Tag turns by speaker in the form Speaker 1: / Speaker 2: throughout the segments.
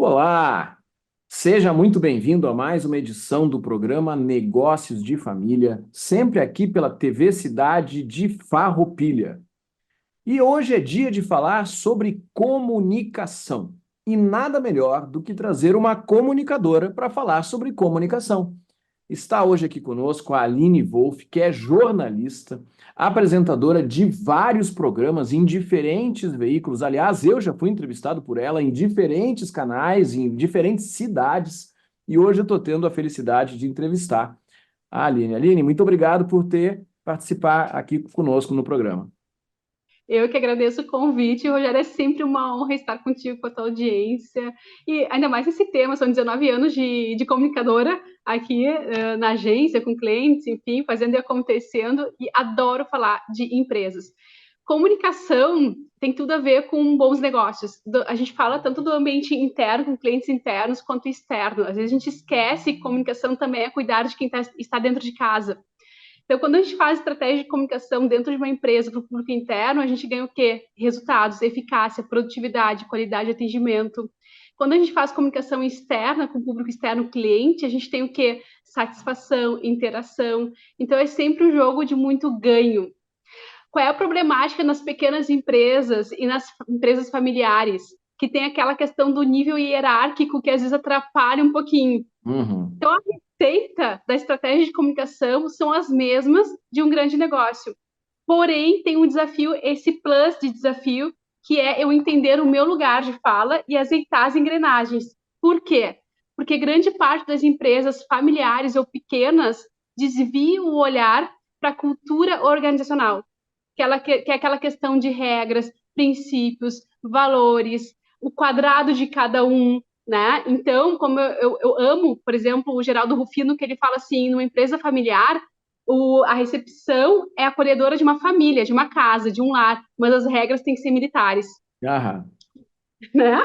Speaker 1: Olá! Seja muito bem-vindo a mais uma edição do programa Negócios de Família, sempre aqui pela TV Cidade de Farroupilha. E hoje é dia de falar sobre comunicação. E nada melhor do que trazer uma comunicadora para falar sobre comunicação. Está hoje aqui conosco a Aline Wolff, que é jornalista, apresentadora de vários programas em diferentes veículos. Aliás, eu já fui entrevistado por ela em diferentes canais, em diferentes cidades, e hoje eu estou tendo a felicidade de entrevistar a Aline. Aline, muito obrigado por ter participar aqui conosco no programa.
Speaker 2: Eu que agradeço o convite, Rogério. É sempre uma honra estar contigo, com a tua audiência. E ainda mais esse tema, são 19 anos de comunicadora aqui na agência, com clientes, enfim, fazendo e acontecendo. E adoro falar de empresas. Comunicação tem tudo a ver com bons negócios. A gente fala tanto do ambiente interno, com clientes internos, quanto externo. Às vezes a gente esquece que comunicação também é cuidar de quem está dentro de casa. Então, quando a gente faz estratégia de comunicação dentro de uma empresa para o público interno, a gente ganha o quê? Resultados, eficácia, produtividade, qualidade de atendimento. Quando a gente faz comunicação externa com o público externo cliente, a gente tem o quê? Satisfação, interação. Então, é sempre um jogo de muito ganho. Qual é a problemática nas pequenas empresas e nas empresas familiares? Que tem aquela questão do nível hierárquico que às vezes atrapalha um pouquinho.
Speaker 1: Uhum.
Speaker 2: Então, a receita da estratégia de comunicação são as mesmas de um grande negócio. Porém, tem um desafio, esse plus de desafio, que é eu entender o meu lugar de fala e azeitar as engrenagens. Por quê? Porque grande parte das empresas familiares ou pequenas desviam o olhar para a cultura organizacional, que é aquela questão de regras, princípios, valores, o quadrado de cada um, né? Então, como eu amo, por exemplo, o Geraldo Rufino, que ele fala assim, numa empresa familiar, a recepção é acolhedora de uma família, de uma casa, de um lar, mas as regras têm que ser militares,
Speaker 1: Aham.
Speaker 2: né?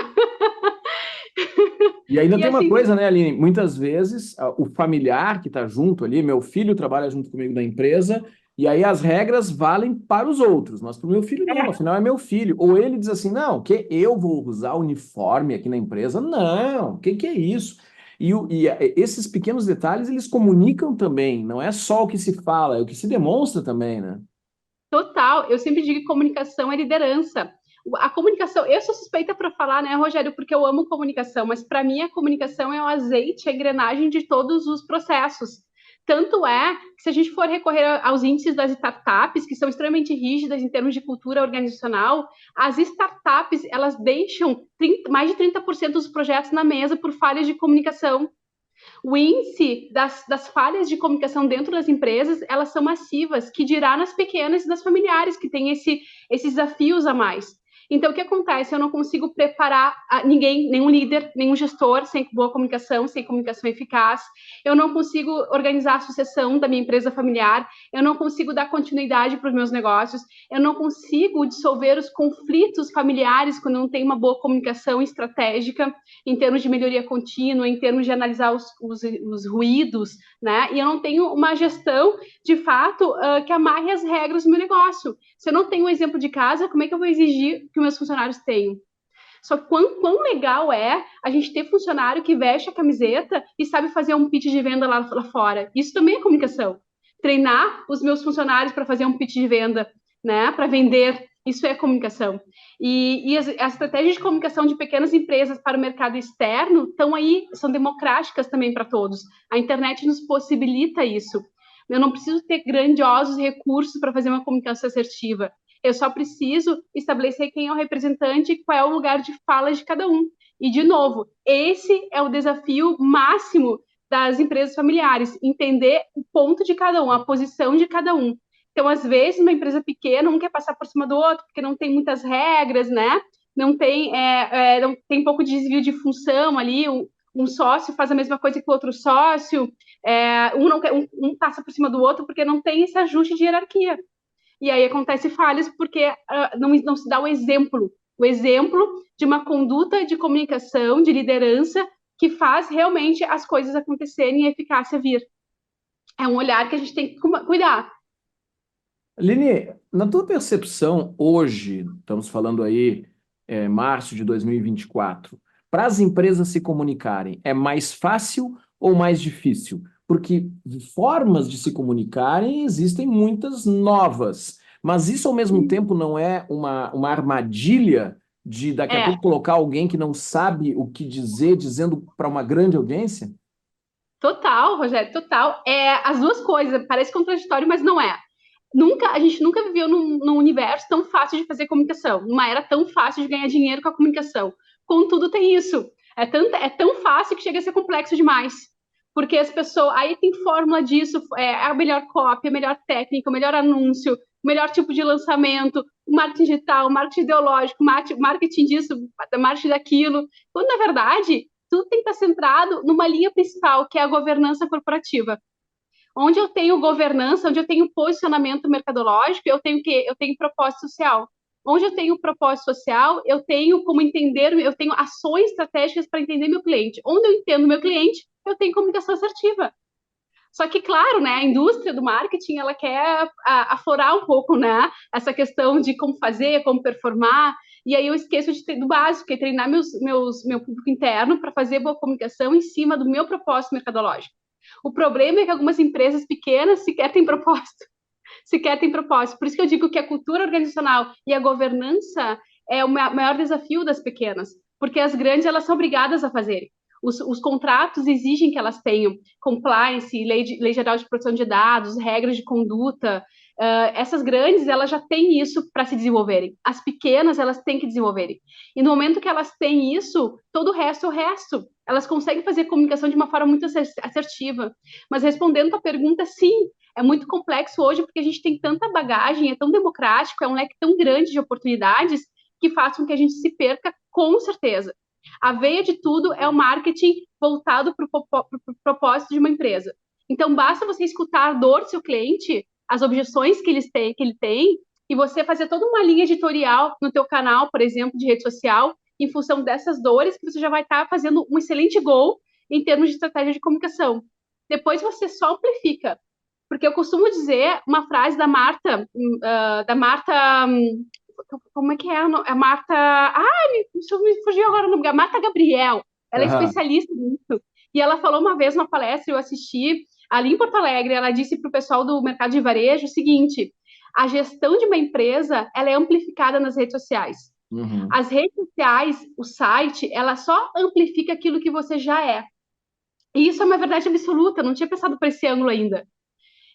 Speaker 1: E ainda
Speaker 2: E
Speaker 1: tem uma
Speaker 2: assim,
Speaker 1: coisa, né, Aline? Muitas vezes o familiar que está junto ali, meu filho trabalha junto comigo na empresa, e aí as regras valem para os outros, mas para o meu filho não, afinal é meu filho. Ou ele diz assim: não, que eu vou usar uniforme aqui na empresa? Não, o que é isso? Esses pequenos detalhes eles comunicam também, não é só o que se fala, é o que se demonstra também, né?
Speaker 2: total, eu sempre digo que comunicação é liderança. A comunicação, eu sou suspeita para falar, né, Rogério, porque eu amo comunicação, mas para mim a comunicação é o azeite, a engrenagem de todos os processos. Tanto é que se a gente for recorrer aos índices das startups, que são extremamente rígidas em termos de cultura organizacional, as startups, elas deixam mais de 30% dos projetos na mesa por falhas de comunicação. O índice das falhas de comunicação dentro das empresas, elas são massivas, que dirá nas pequenas e nas familiares, que têm esses desafios a mais. Então, o que acontece? Eu não consigo preparar ninguém, nenhum líder, nenhum gestor sem boa comunicação, sem comunicação eficaz. Eu não consigo organizar a sucessão da minha empresa familiar. Eu não consigo dar continuidade para os meus negócios. Eu não consigo dissolver os conflitos familiares quando não tem uma boa comunicação estratégica em termos de melhoria contínua, em termos de analisar os ruídos, né? E eu não tenho uma gestão, de fato, que amarre as regras do meu negócio. Se eu não tenho um exemplo de casa, como é que eu vou exigir que meus funcionários tenham? Só que quão legal é a gente ter funcionário que veste a camiseta e sabe fazer um pitch de venda lá fora. Isso também é comunicação. Treinar os meus funcionários para fazer um pitch de venda, né? Para vender. Isso é comunicação. As estratégias de comunicação de pequenas empresas para o mercado externo estão aí, são democráticas também para todos. A internet nos possibilita isso. Eu não preciso ter grandiosos recursos para fazer uma comunicação assertiva. Eu só preciso estabelecer quem é o representante e qual é o lugar de fala de cada um. E, de novo, esse é o desafio máximo das empresas familiares, entender o ponto de cada um, a posição de cada um. Então, às vezes, uma empresa pequena, um quer passar por cima do outro, porque não tem muitas regras, né? Não tem pouco de desvio de função ali, um sócio faz a mesma coisa que o outro sócio, um passa por cima do outro porque não tem esse ajuste de hierarquia. E aí acontece falhas porque não se dá o exemplo de uma conduta de comunicação, de liderança, que faz realmente as coisas acontecerem e a eficácia vir. É um olhar que a gente tem que cuidar.
Speaker 1: Aline, na tua percepção, hoje, estamos falando aí, março de 2024, para as empresas se comunicarem, é mais fácil ou mais difícil? Porque formas de se comunicarem existem muitas novas, mas isso ao mesmo tempo não é uma armadilha de daqui a
Speaker 2: É,
Speaker 1: pouco colocar alguém que não sabe o que dizer, dizendo para uma grande audiência?
Speaker 2: total, Rogério, total. É as duas coisas, parece contraditório, mas não é. A gente nunca viveu num universo tão fácil de fazer comunicação, numa era tão fácil de ganhar dinheiro com a comunicação. Contudo, tem isso. É tão fácil que chega a ser complexo demais. Porque as pessoas. Aí tem fórmula disso: a melhor cópia, a melhor técnica, o melhor anúncio, o melhor tipo de lançamento, o marketing digital, o marketing ideológico, marketing disso, marketing daquilo. Quando, na verdade, tudo tem que estar centrado numa linha principal, que é a governança corporativa. Onde eu tenho governança, onde eu tenho posicionamento mercadológico, eu tenho propósito social. Onde eu tenho propósito social, eu tenho como entender, eu tenho ações estratégicas para entender meu cliente. Onde eu entendo meu cliente, eu tenho comunicação assertiva. Só que, claro, né, a indústria do marketing, ela quer aflorar um pouco, né, essa questão de como fazer, como performar, e aí eu esqueço do básico, que é treinar meu público interno para fazer boa comunicação em cima do meu propósito mercadológico. O problema é que algumas empresas pequenas sequer têm propósito, sequer têm propósito. Por isso que eu digo que a cultura organizacional e a governança é o maior desafio das pequenas, porque as grandes elas são obrigadas a fazerem. Os contratos exigem que elas tenham compliance, lei geral de proteção de dados, regras de conduta. Essas grandes, elas já têm isso para se desenvolverem. As pequenas, elas têm que desenvolverem. E no momento que elas têm isso, todo o resto é o resto. Elas conseguem fazer comunicação de uma forma muito assertiva. Mas respondendo a pergunta, sim, é muito complexo hoje porque a gente tem tanta bagagem, é tão democrático, é um leque tão grande de oportunidades que faz com que a gente se perca, com certeza. A veia de tudo é o marketing voltado para o propósito de uma empresa. Então, basta você escutar a dor do seu cliente, as objeções que ele tem, e você fazer toda uma linha editorial no teu canal, por exemplo, de rede social, em função dessas dores, que você já vai estar fazendo um excelente gol em termos de estratégia de comunicação. Depois você só amplifica. Porque eu costumo dizer uma frase da Marta, como é que é? A Marta. Me fugiu agora o nome. A Marta Gabriel. Ela é
Speaker 1: Aham.
Speaker 2: especialista nisso. E ela falou uma vez numa palestra, eu assisti, ali em Porto Alegre, ela disse para o pessoal do mercado de varejo o seguinte: a gestão de uma empresa ela é amplificada nas redes sociais.
Speaker 1: Uhum.
Speaker 2: As redes sociais, o site, ela só amplifica aquilo que você já é. E isso é uma verdade absoluta, eu não tinha pensado por esse ângulo ainda.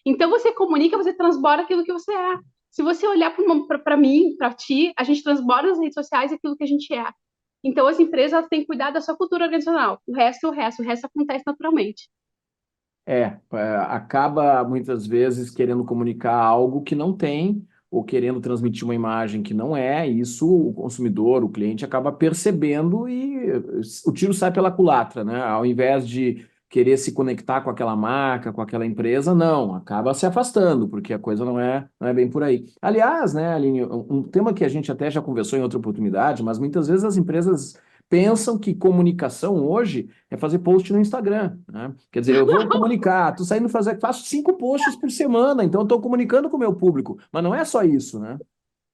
Speaker 2: Então você comunica, você transborda aquilo que você é. Se você olhar para mim, para ti, a gente transborda nas redes sociais aquilo que a gente é. Então as empresas têm que cuidar da sua cultura organizacional. O resto acontece naturalmente.
Speaker 1: Acaba muitas vezes querendo comunicar algo que não tem, ou querendo transmitir uma imagem que não é, e isso o consumidor, o cliente, acaba percebendo e o tiro sai pela culatra, né? Ao invés de querer se conectar com aquela marca, com aquela empresa, não, acaba se afastando, porque a coisa não é bem por aí. Aliás, né, Aline, um tema que a gente até já conversou em outra oportunidade, mas muitas vezes as empresas pensam que comunicação hoje é fazer post no Instagram, né? Quer dizer, eu vou comunicar, tô saindo fazer, faço 5 posts por semana, então estou comunicando com o meu público, mas não é só isso, né?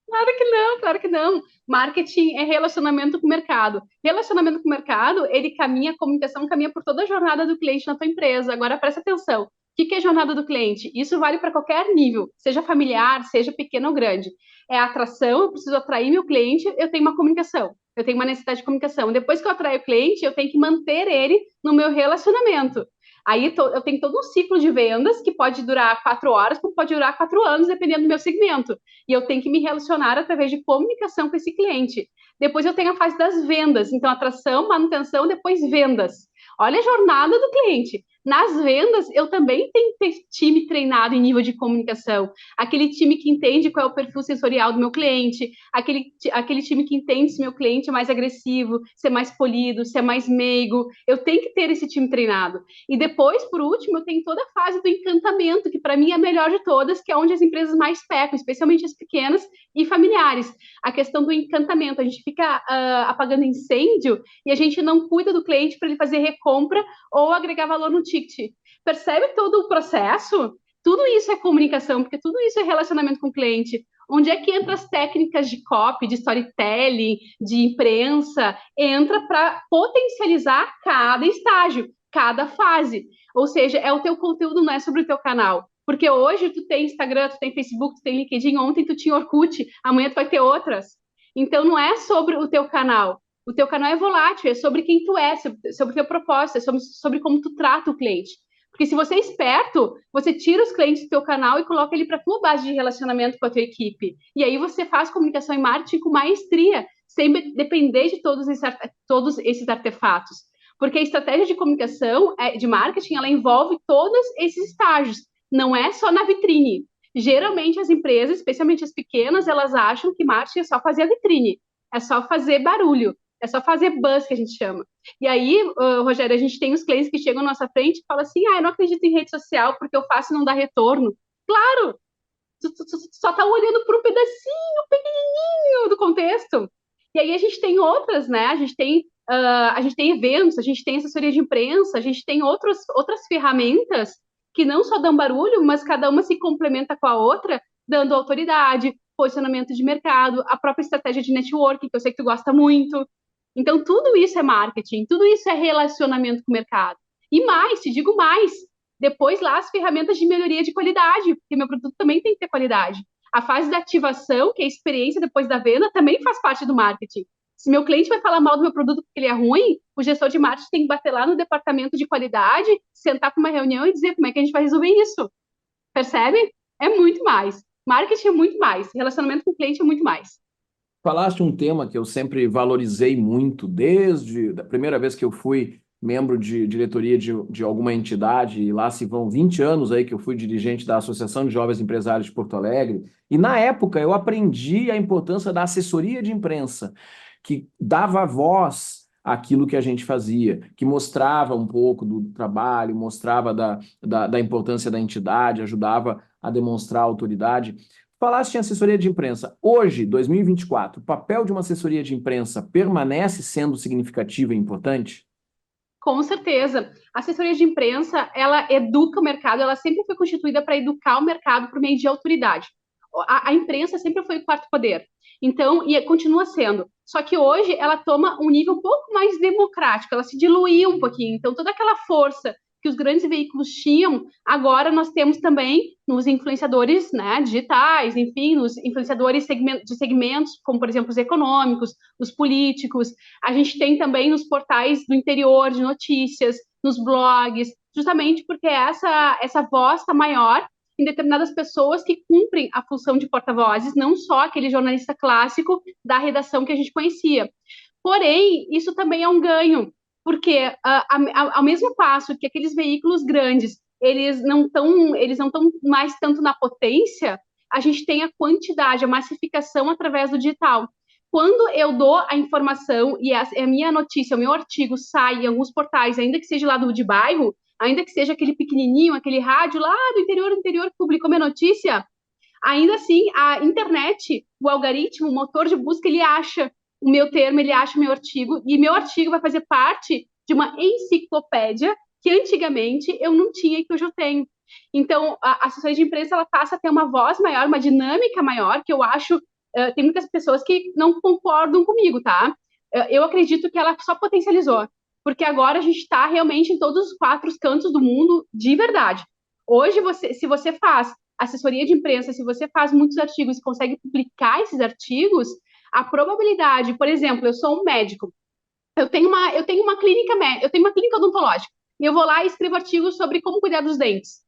Speaker 2: Claro que não, claro que não. Marketing é relacionamento com o mercado. Relacionamento com o mercado, a comunicação caminha por toda a jornada do cliente na tua empresa. Agora presta atenção. O que é a jornada do cliente? Isso vale para qualquer nível, seja familiar, seja pequeno ou grande. É a atração, eu preciso atrair meu cliente, eu tenho uma comunicação. Eu tenho uma necessidade de comunicação. Depois que eu atraio o cliente, eu tenho que manter ele no meu relacionamento. Aí eu tenho todo um ciclo de vendas que pode durar 4 horas, como pode durar 4 anos, dependendo do meu segmento. E eu tenho que me relacionar através de comunicação com esse cliente. Depois eu tenho a fase das vendas, então atração, manutenção, depois vendas. Olha a jornada do cliente. Nas vendas, eu também tenho que ter time treinado em nível de comunicação. Aquele time que entende qual é o perfil sensorial do meu cliente, aquele time que entende se meu cliente é mais agressivo, se é mais polido, se é mais meigo. Eu tenho que ter esse time treinado. E depois, por último, eu tenho toda a fase do encantamento, que para mim é a melhor de todas, que é onde as empresas mais pecam, especialmente as pequenas e familiares. A questão do encantamento. A gente fica apagando incêndio e a gente não cuida do cliente para ele fazer recompra ou agregar valor no ticket. Percebe todo o processo? Tudo isso é comunicação, porque tudo isso é relacionamento com o cliente. Onde é que entra as técnicas de copy, de storytelling, de imprensa? Entra para potencializar cada estágio, cada fase. Ou seja, é o teu conteúdo, não é sobre o teu canal. Porque hoje tu tem Instagram, tu tem Facebook, tu tem LinkedIn, ontem tu tinha Orkut, amanhã tu vai ter outras. Então não é sobre o teu canal. O teu canal é volátil, é sobre quem tu é, sobre o teu propósito, é sobre como tu trata o cliente. Porque se você é esperto, você tira os clientes do teu canal e coloca ele para a tua base de relacionamento com a tua equipe. E aí você faz comunicação e marketing com maestria, sem depender de todos esses artefatos. Porque a estratégia de comunicação, de marketing, ela envolve todos esses estágios. Não é só na vitrine. Geralmente as empresas, especialmente as pequenas, elas acham que marketing é só fazer a vitrine, é só fazer barulho, é só fazer buzz, que a gente chama. E aí, Rogério, a gente tem os clientes que chegam na nossa frente e falam assim, eu não acredito em rede social porque eu faço e não dá retorno. Claro! Tu só tá olhando por um pedacinho pequenininho do contexto. E aí a gente tem outras, né? A gente tem eventos, a gente tem assessoria de imprensa, a gente tem outras ferramentas que não só dão barulho, mas cada uma se complementa com a outra, dando autoridade, posicionamento de mercado, a própria estratégia de networking, que eu sei que tu gosta muito. Então, tudo isso é marketing, tudo isso é relacionamento com o mercado. E mais, te digo mais, depois lá as ferramentas de melhoria de qualidade, porque meu produto também tem que ter qualidade. A fase da ativação, que é a experiência depois da venda, também faz parte do marketing. Se meu cliente vai falar mal do meu produto porque ele é ruim, o gestor de marketing tem que bater lá no departamento de qualidade, sentar para uma reunião e dizer como é que a gente vai resolver isso. Percebe? É muito mais. Marketing é muito mais. Relacionamento com o cliente é muito mais.
Speaker 1: Falaste um tema que eu sempre valorizei muito, desde a primeira vez que eu fui membro de diretoria de alguma entidade, e lá se vão 20 anos aí que eu fui dirigente da Associação de Jovens Empresários de Porto Alegre, e na época eu aprendi a importância da assessoria de imprensa, que dava voz àquilo que a gente fazia, que mostrava um pouco do trabalho, mostrava da importância da entidade, ajudava a demonstrar autoridade. Falaste em assessoria de imprensa. Hoje, 2024, o papel de uma assessoria de imprensa permanece sendo significativo e importante?
Speaker 2: Com certeza. A assessoria de imprensa, ela educa o mercado, ela sempre foi constituída para educar o mercado por meio de autoridade. A imprensa sempre foi o quarto poder. Então, e continua sendo. Só que hoje ela toma um nível um pouco mais democrático, ela se diluiu um pouquinho. Então, toda aquela força que os grandes veículos tinham, agora nós temos também nos influenciadores, né, digitais, enfim, nos influenciadores de segmentos, como, por exemplo, os econômicos, os políticos. A gente tem também nos portais do interior de notícias, nos blogs, justamente porque essa voz está maior em determinadas pessoas que cumprem a função de porta-vozes, não só aquele jornalista clássico da redação que a gente conhecia. Porém, isso também é um ganho, porque ao mesmo passo que aqueles veículos grandes, eles não estão mais tanto na potência, a gente tem a quantidade, a massificação através do digital. Quando eu dou a informação e a minha notícia, o meu artigo sai em alguns portais, ainda que seja lá de bairro, ainda que seja aquele pequenininho, aquele rádio lá do interior que publicou minha notícia, ainda assim, a internet, o algoritmo, o motor de busca, ele acha o meu termo, ele acha o meu artigo, e meu artigo vai fazer parte de uma enciclopédia que antigamente eu não tinha e que hoje eu tenho. Então, a assessoria de imprensa, ela passa a ter uma voz maior, uma dinâmica maior, que eu acho, tem muitas pessoas que não concordam comigo, tá? Eu acredito que ela só potencializou, porque agora a gente está realmente em todos os quatro cantos do mundo de verdade. Hoje, se você faz assessoria de imprensa, se você faz muitos artigos e consegue publicar esses artigos, a probabilidade, por exemplo, eu sou um médico, eu tenho uma clínica odontológica, e eu vou lá e escrevo artigos sobre como cuidar dos dentes.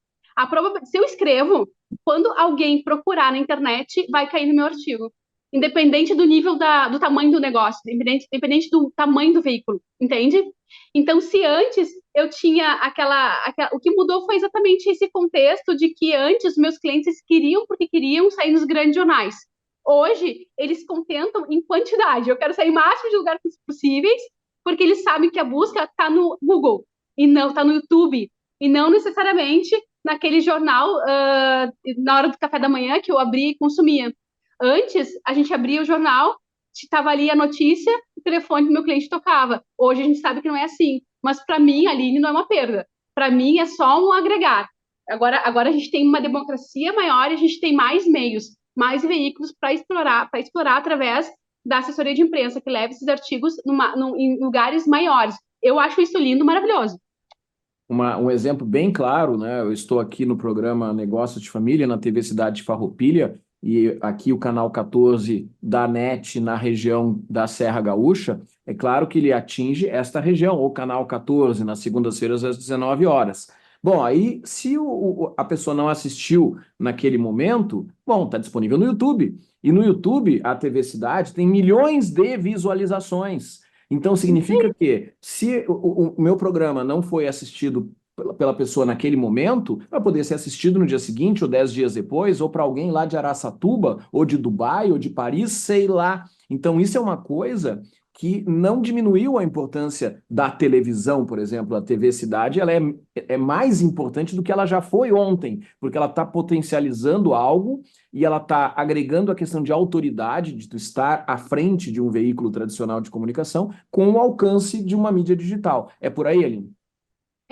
Speaker 2: Se eu escrevo, quando alguém procurar na internet, vai cair no meu artigo. Independente do nível do tamanho do negócio, independente do tamanho do veículo, entende? Então, se antes eu tinha o que mudou foi exatamente esse contexto de que antes meus clientes queriam porque queriam sair nos grandes jornais. Hoje, eles se contentam em quantidade. Eu quero sair o máximo de lugares possíveis, porque eles sabem que a busca está no Google, e não está no YouTube, e não necessariamente naquele jornal na hora do café da manhã que eu abria e consumia. Antes, a gente abria o jornal, estava ali a notícia, o telefone do meu cliente tocava. Hoje a gente sabe que não é assim. Mas para mim, Aline, não é uma perda. Para mim, é só um agregar. Agora a gente tem uma democracia maior e a gente tem mais meios. mais veículos para explorar através da assessoria de imprensa, que leva esses artigos em lugares maiores. Eu acho isso lindo, maravilhoso.
Speaker 1: Um exemplo bem claro, né? Eu estou aqui no programa Negócios de Família, na TV Cidade de Farroupilha, e aqui o canal 14 da NET na região da Serra Gaúcha. É claro que ele atinge esta região, o canal 14, nas segundas-feiras às 19 horas. Bom, aí se a pessoa não assistiu naquele momento, bom, está disponível no YouTube. E no YouTube, a TV Cidade tem milhões de visualizações. Então, significa que se o meu programa não foi assistido pela pessoa naquele momento, vai poder ser assistido no dia seguinte, ou 10 dias depois, ou para alguém lá de Araçatuba, ou de Dubai, ou de Paris, sei lá. Então, isso é uma coisa que não diminuiu a importância da televisão, por exemplo, a TV Cidade, é mais importante do que ela já foi ontem, porque ela está potencializando algo e ela está agregando a questão de autoridade, de tu estar à frente de um veículo tradicional de comunicação, com o alcance de uma mídia digital. É por aí, Aline?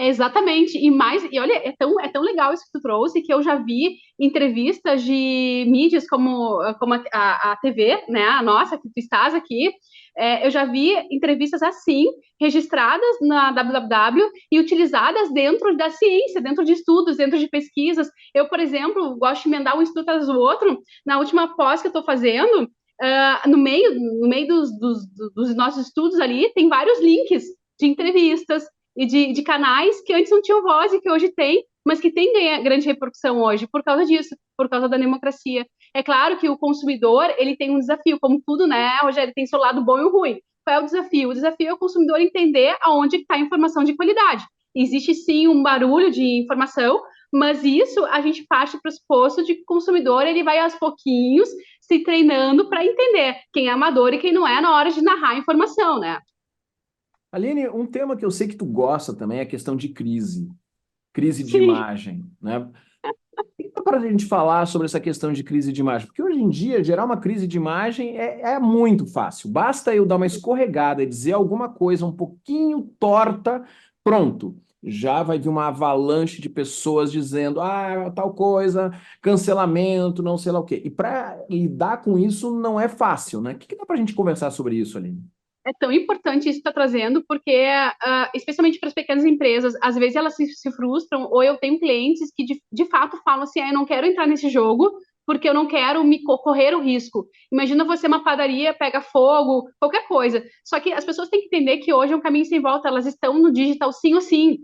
Speaker 2: Exatamente, e olha, é tão legal isso que tu trouxe, que eu já vi entrevistas de mídias como a TV, né, a nossa, que tu estás aqui, eu já vi entrevistas assim, registradas na www e utilizadas dentro da ciência, dentro de estudos, dentro de pesquisas. Eu, por exemplo, gosto de emendar um estudo atrás do outro. Na última pós que eu estou fazendo, no meio dos nossos estudos ali, tem vários links de entrevistas, e de canais que antes não tinham voz e que hoje tem, mas que tem grande repercussão hoje por causa disso, por causa da democracia. É claro que o consumidor, ele tem um desafio, como tudo, né, Rogério, tem seu lado bom e o ruim. Qual é o desafio? O desafio é o consumidor entender aonde está a informação de qualidade. Existe sim um barulho de informação, mas isso a gente parte para o pressuposto de que o consumidor ele vai aos pouquinhos se treinando para entender quem é amador e quem não é na hora de narrar a informação, né?
Speaker 1: Aline, um tema que eu sei que tu gosta também é a questão de crise de
Speaker 2: Sim.
Speaker 1: imagem, né? Para a gente falar sobre essa questão de crise de imagem, porque hoje em dia gerar uma crise de imagem é muito fácil. Basta eu dar uma escorregada e dizer alguma coisa um pouquinho torta, pronto. Já vai vir uma avalanche de pessoas dizendo, tal coisa, cancelamento, não sei lá o quê. E para lidar com isso não é fácil, né? O que dá para a gente conversar sobre isso, Aline?
Speaker 2: É tão importante isso que está trazendo, porque, especialmente para as pequenas empresas, às vezes elas se frustram, ou eu tenho clientes que de fato falam assim: eu não quero entrar nesse jogo porque eu não quero me correr o risco. Imagina você, uma padaria, pega fogo, qualquer coisa. Só que as pessoas têm que entender que hoje é um caminho sem volta, elas estão no digital sim ou sim.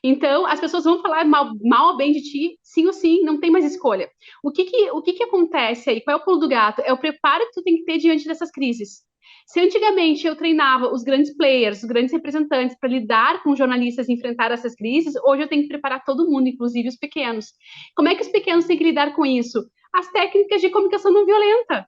Speaker 2: Então, as pessoas vão falar mal ou bem de ti, sim ou sim, não tem mais escolha. O que acontece aí? Qual é o pulo do gato? É o preparo que tu tem que ter diante dessas crises. Se antigamente eu treinava os grandes players, os grandes representantes para lidar com jornalistas e enfrentar essas crises, hoje eu tenho que preparar todo mundo, inclusive os pequenos. Como é que os pequenos têm que lidar com isso? As técnicas de comunicação não violenta.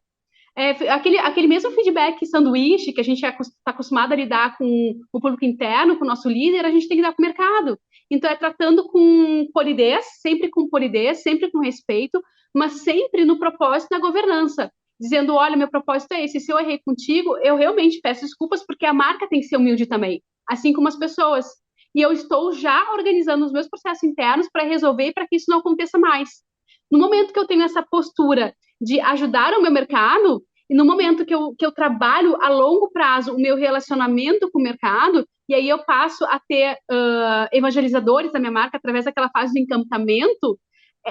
Speaker 2: Aquele mesmo feedback sanduíche que a gente está acostumado a lidar com o público interno, com o nosso líder, a gente tem que dar com o mercado. Então, é tratando com polidez, sempre com respeito, mas sempre no propósito da governança. Dizendo, olha, meu propósito é esse, se eu errei contigo, eu realmente peço desculpas, porque a marca tem que ser humilde também, assim como as pessoas. E eu estou já organizando os meus processos internos para resolver, para que isso não aconteça mais. No momento que eu tenho essa postura de ajudar o meu mercado, e no momento que eu trabalho a longo prazo o meu relacionamento com o mercado, e aí eu passo a ter evangelizadores da minha marca através daquela fase de encantamento,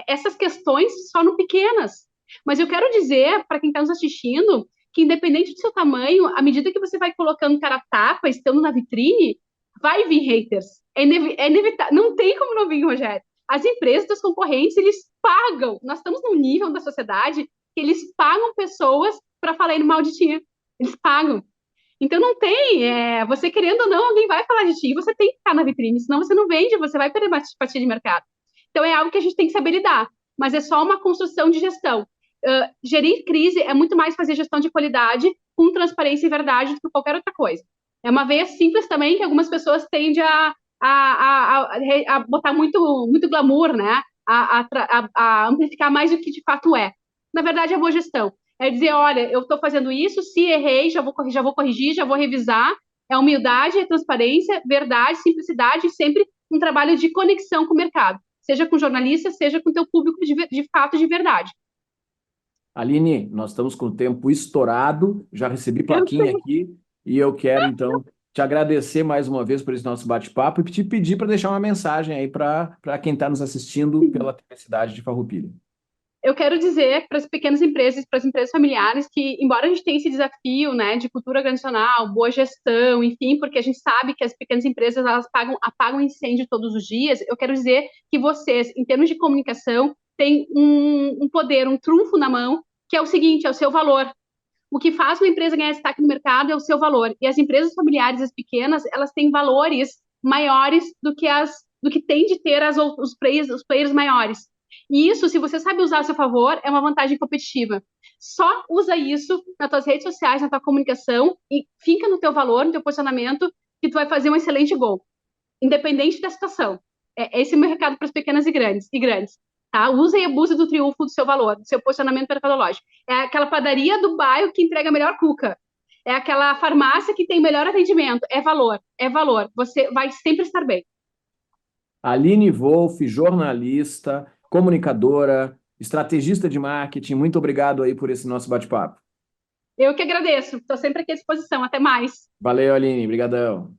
Speaker 2: essas questões se tornam pequenas. Mas eu quero dizer para quem está nos assistindo que, independente do seu tamanho, à medida que você vai colocando cara a tapa, estando na vitrine, vai vir haters. É inevitável. Não tem como não vir, Rogério. As empresas dos concorrentes, eles pagam. Nós estamos num nível da sociedade que eles pagam pessoas para falar mal de ti. Eles pagam. Então não tem, você querendo ou não, alguém vai falar de ti, você tem que ficar na vitrine, senão você não vende, você vai perder fatia de mercado. Então é algo que a gente tem que saber lidar, mas é só uma construção de gestão. Gerir crise é muito mais fazer gestão de qualidade com transparência e verdade do que qualquer outra coisa. É uma veia simples também que algumas pessoas tendem a botar muito, muito glamour, né? A amplificar mais do que de fato é. Na verdade, é boa gestão. É dizer, olha, eu estou fazendo isso, se errei, já vou corrigir, já vou revisar. É humildade, é transparência, verdade, simplicidade, sempre um trabalho de conexão com o mercado. Seja com jornalista, seja com o teu público de fato, de verdade.
Speaker 1: Aline, nós estamos com o tempo estourado, já recebi
Speaker 2: Eu
Speaker 1: plaquinha
Speaker 2: sei.
Speaker 1: aqui e eu quero, então, te agradecer mais uma vez por esse nosso bate-papo e te pedir para deixar uma mensagem aí para quem está nos assistindo pela TV Cidade de Farroupilha.
Speaker 2: Eu quero dizer para as pequenas empresas, para as empresas familiares, que, embora a gente tenha esse desafio, né, de cultura organizacional, boa gestão, enfim, porque a gente sabe que as pequenas empresas elas apagam incêndio todos os dias, eu quero dizer que vocês, em termos de comunicação, têm um poder, um trunfo na mão, que é o seguinte, é o seu valor. O que faz uma empresa ganhar destaque no mercado é o seu valor. E as empresas familiares, as pequenas, elas têm valores maiores do que tem de ter os players maiores. E isso, se você sabe usar a seu favor, é uma vantagem competitiva. Só usa isso nas tuas redes sociais, na tua comunicação e finca no teu valor, no teu posicionamento, que tu vai fazer um excelente gol, independente da situação. Esse é o meu recado para as pequenas e grandes. Tá? Usa e abuse do triunfo do seu valor, do seu posicionamento mercadológico. É aquela padaria do bairro que entrega a melhor cuca. É aquela farmácia que tem melhor atendimento. É valor, é valor. Você vai sempre estar bem.
Speaker 1: Aline Wolff, jornalista, comunicadora, estrategista de marketing, muito obrigado aí por esse nosso bate-papo.
Speaker 2: Eu que agradeço. Estou sempre aqui à disposição. Até mais.
Speaker 1: Valeu, Aline, brigadão.